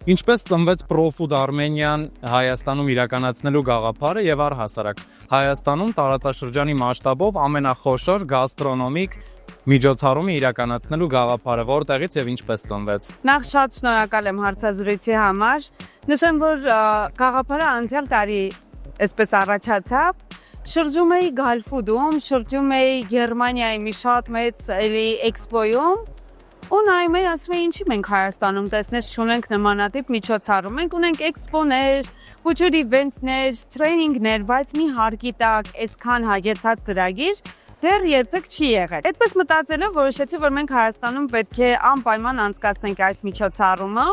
Ինչպես ծնվեց Profood Armenian Հայաստանում իրականացնելու գաղափարը եւ առհասարակ Հայաստանում տարածաշրջանի մասշտաբով ամենախոշոր գաստրոնոմիկ միջոցառումը իրականացնելու գաղափարը որտեղից եւ ինչպես ծնվեց։ Նախ շատ շնորհակալ եմ հարցազրույցի համար։ Նշեմ, որ գաղափարը անցյալ տարի այսպես առաջացավ։ Շրջում էի Գալֆուդում, շրջում էի Գերմանիայի մի շատ մեծ էքսպոյում։ Ու նայում էի, ասում էի, ինչի մենք Հայաստանում տեսնես չունենք նմանատիպ միջոցառում։ Մենք ունենք էքսպոներ, future events-ներ, տրեյնինգներ, բայց մի հարկի տակ այսքան հագեցած ծրագիր դեռ երբեք չի եղել։ Այդպես մտածելով որոշեցի, որ մենք Հայաստանում պետք է անպայման անցկացնենք այս միջոցառումը։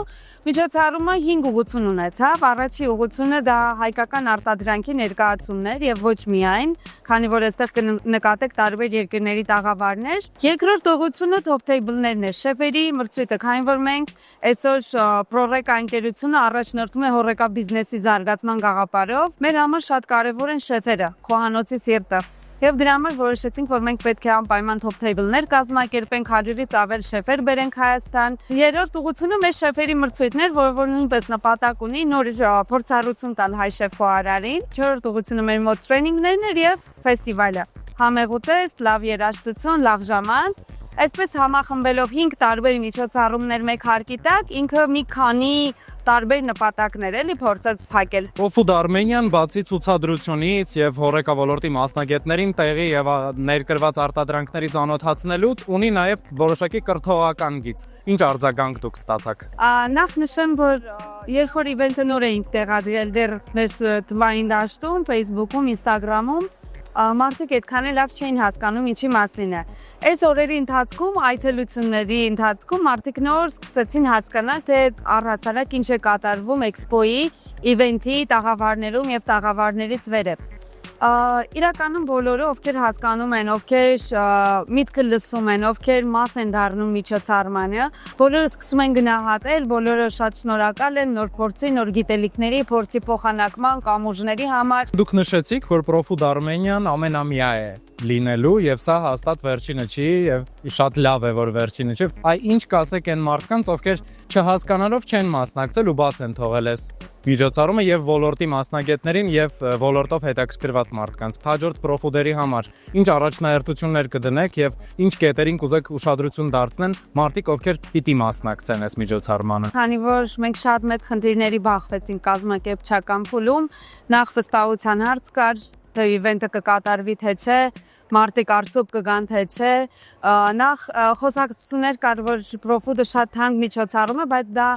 Միջոցառումը 5 ուղղություն ունեցավ։ Առաջի ուղղությունը դա հայկական արտադրանքի ներկայացումն էր եւ ոչ միայն, քանի որ այստեղ կնկատեք տարբեր երկրների տաղավարներ։ Երկրորդ ուղղությունը top table-ներն է, շեֆերի մրցույթը, քանի որ մենք այսօր Proreka ընկերությունը առաջնորդում է հոռեկա բիզնեսի զարգացման գաղափարով։ Մեր համար շատ կարեւոր են շեֆերը, խոհանոցի սիրտը։ Եվ դրա համար որոշեցինք, որ մենք պետք է անպայման top table-ներ կազմակերպենք, 100-ից ավել շեֆեր բերենք Հայաստան։ Երրորդ ուղղությունը մեր շեֆերի մրցույթներ, որ նույնպես նպատակ ունի նոր փորձառություն տալ հայ շեֆ խոհարարին։ Չորրորդ ուղղությունը մեր մոտ տրեյնինգներն էր եւ ֆեստիվալը։ Համեղ ուտեստ, լավ երաժշտություն, լավ ժամանց։ Այսպես համախմբելով 5 տարբեր միջոցառումներ մեկ հարկի տակ, ինքը մի քանի տարբեր նպատակներ էլի փորձեց փակել։ Profood Armenian բացի ցուցադրությունից եւ հոռեկա ոլորտի մասնագետներին տեղի եւ ներկրված արտադրանքների ծանոթացնելուց ունի նաեւ որոշակի կրթողական գիծ։ Ինչ արձագանք դուք ստացաք։ Նախ նշեմ, որ երբ որ իվենթը նոր էինք տեղադրել դեռ մեր թվային դաշտում, Facebook-ում, Instagram-ում մարդիկ այդքան լավ չէին հասկանում ինչի մասին է։ Այս օրերի ընթացքում, այցելությունների ընթացքում մարդիկ նոր սկսեցին հասկանալ, թե առհասարակ ինչ է կատարվում էքսպոյի, իվենթի, տաղավարներում եւ տաղավարներից վերև։ Իրականում բոլորը, ովքեր հասկանում են, ովքեր միտքը լսում են, ովքեր մաս են դառնում միջոցառմանը, բոլորը սկսում են գնահատել, բոլորը շատ շնորհակալ են նոր փորձի, նոր գիտելիքների, փորձի փոխանակման, կամուրջների համար։ Դուք նշեցիք, որ Profood Armenian ամենամյա է լինելու եւ սա հաստատ վերջինը չի եւ շատ լավ է որ վերջինը չի։ Այ ինչ կասեք այն մարդկանց, ովքեր չհասկանալով չեն մասնակցել ու բաց են թողել այս միջոցառումը եւ ոլորտի մասնագետներին եւ ոլորտով հետաքրքրված մարդկանց հաջորդ Profood-երի համար ինչ առաջնահերթություններ կդնեք եւ ինչ կետերին կուզեք ուշադրություն դարձնեն մարդիկ, ովքեր պիտի մասնակցեն այս միջոցառմանը։ Քանի որ մենք շատ մեծ խնդիրների բախվեցինք կազմակերպչական փուլում, նախ վստահության հարց կար, թե իվենտը կկատարվի թե չէ, մարդիկ արդյոք կգան թե չէ, նախ խոսակցություններ կար, որ Profood-ը շատ թանկ միջոցառում է, բայց դա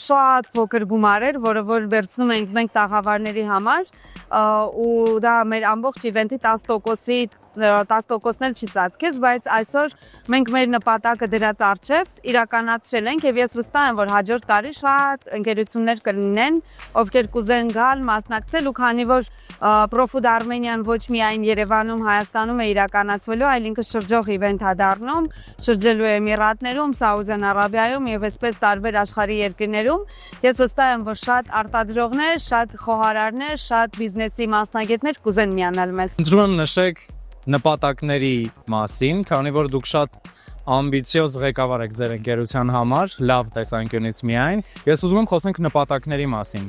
շատ փոքր գումար էր, որը որ վերցնում ենք մենք տաղավարների համար, ու դա մեր ամբողջ իվենթի 10%-ն էլ չի ծածկեց, բայց այսօր մենք մեր նպատակը դրած առջև իրականացրել ենք եւ ես վստահ եմ, որ հաջորդ տարի շատ ընկերություններ կլինեն, ովքեր կուզեն գալ, մասնակցել ու քանի որ Profood Armenian ոչ միայն Երևանում, Հայաստանում է իրականացվելու, այլ ինքը շրջող իվենթ է դառնում, շրջելու է Էմիրատներում, Սաուդյան Արաբիայում եւ այսպես տարբեր աշխարհի երկրներում։ Ես վստահ եմ, որ շատ արտադրողներ, շատ խոհարարներ, շատ բիզնեսի մասնագետներ կուզեն միանալ մեզ։ Ուզում եմ նշեք նպատակների մասին, քանի որ դուք շատ ամբիցիոզ ղեկավար եք ձեր ընկերության համար, լավ տեսանկյունից միայն։ Ես ուզում եմ խոսենք նպատակների մասին։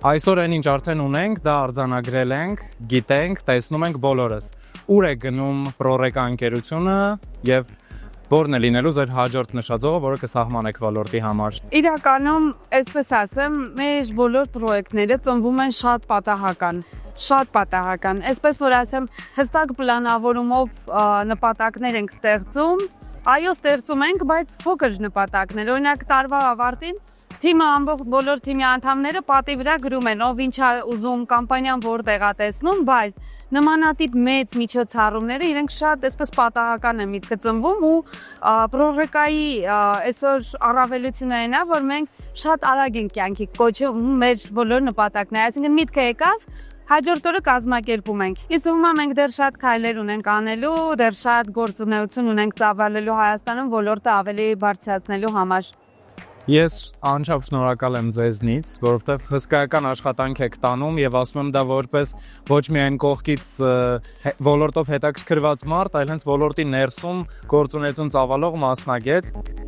Այսօր այն ինչ արդեն ունենք, դա արձանագրել ենք, գիտենք, տեսնում ենք բոլորս։ Ուր է գնում Proreka ընկերությունը եւ որն է լինելու ձեր հաջորդ նշաձողը, որը կսահմանեք ոլորտի համար։ Իրականում, այսպես ասեմ, մեր բոլոր պրոյեկտները ծնվում են շատ պատահական, այսպես որ ասեմ, հստակ պլանավորումով նպատակներ ենք ստեղծում, այո ստեղծում ենք, բայց փոքր նպատակներ, օրինակ տարվա ավարտին թիմը ամբողջ բոլոր թիմի անդամները պատի վրա գրում են, ով ինչ է ուզում, կամպանիան որտեղ է տեսնում, բայց նմանատիպ մեծ միջոցառումները իրենք շատ այսպես պատահական է միտքը ծնվում ու Proreka-ի այսօր առավելությունը այն է, որ մենք շատ արագ ենք կյանքի կոչում մեր բոլոր նպատակները, այսինքն միտքը եկավ, հաջորդ օրը կազմակերպում ենք։ Իսկ ում մենք դեռ շատ քայլեր ունենք անելու, դեռ շատ գործունեություն ունենք ծավալելու Հայաստանում ոլորտը ավելի բարձրացնելու համար։ Ես անչափ շնորհակալ եմ ձեզնից, որովհետև հսկայական աշխատանք եք տանում եւ ասում եմ դա որպես ոչ միայն կողքից ոլորտով հետաքրքրված մարդ, այլ հենց ոլորտի ներսում գործունեություն ծավալող մասնագետ։